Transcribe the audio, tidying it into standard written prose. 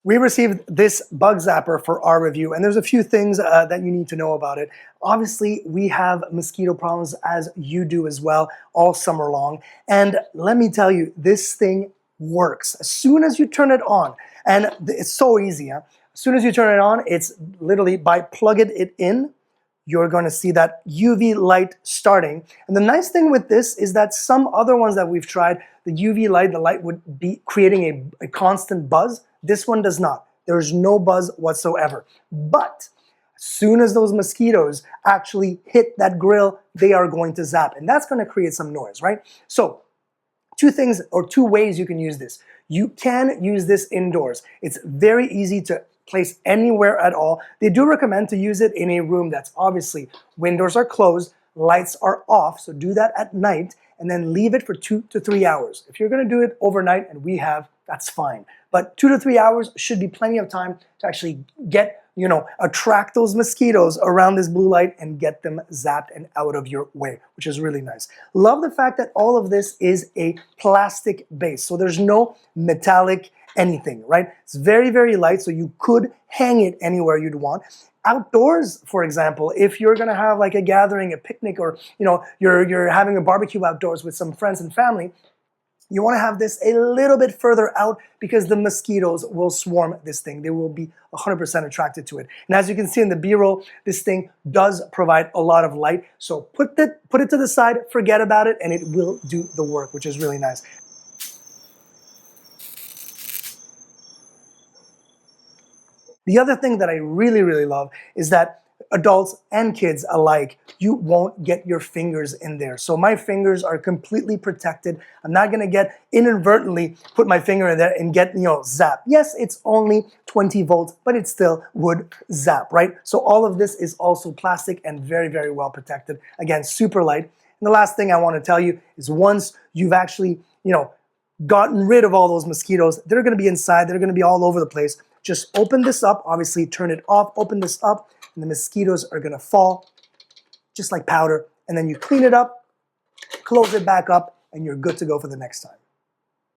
We received this bug zapper for our review, and there's a few things that you need to know about it. Obviously, we have mosquito problems, as you do as well, all summer long. And let me tell you, this thing works. As soon as you turn it on, and it's so easy, huh? As soon as you turn it on, it's literally by plugging it in, you're going to see that UV light starting. And the nice thing with this is that some other ones that we've tried, the UV light, the light would be creating a constant buzz. This one does not. There's no buzz whatsoever. But as soon as those mosquitoes actually hit that grill, they are going to zap. And that's going to create some noise, right? So two things or two ways you can use this. You can use this indoors. It's very easy to place anywhere at all. They do recommend to use it in a room that's obviously windows are closed, lights are off, so do that at night and then leave it for 2 to 3 hours. If you're gonna do it overnight, and we have, that's fine. But 2 to 3 hours should be plenty of time to actually get, attract those mosquitoes around this blue light and get them zapped and out of your way, which is really nice. Love the fact that all of this is a plastic base, so there's no metallic anything, right? It's very, very light, so you could hang it anywhere you'd want. Outdoors, for example, if you're gonna have like a gathering, a picnic, or you're having a barbecue outdoors with some friends and family, you want to have this a little bit further out because the mosquitoes will swarm this thing. They will be 100% attracted to it. And as you can see in the B-roll, this thing does provide a lot of light. So put it to the side, forget about it, and it will do the work, which is really nice. The other thing that I really, really love is that adults and kids alike, you won't get your fingers in there. So my fingers are completely protected. I'm not gonna get inadvertently put my finger in there and get, zapped. Yes, it's only 20 volts, but it still would zap, right? So all of this is also plastic and very, very well protected. Again, super light. And the last thing I wanna tell you is once you've actually, gotten rid of all those mosquitoes, they're gonna be inside, they're gonna be all over the place. Just open this up, obviously turn it off, open this up, and the mosquitoes are gonna fall just like powder. And then you clean it up, close it back up, and you're good to go for the next time.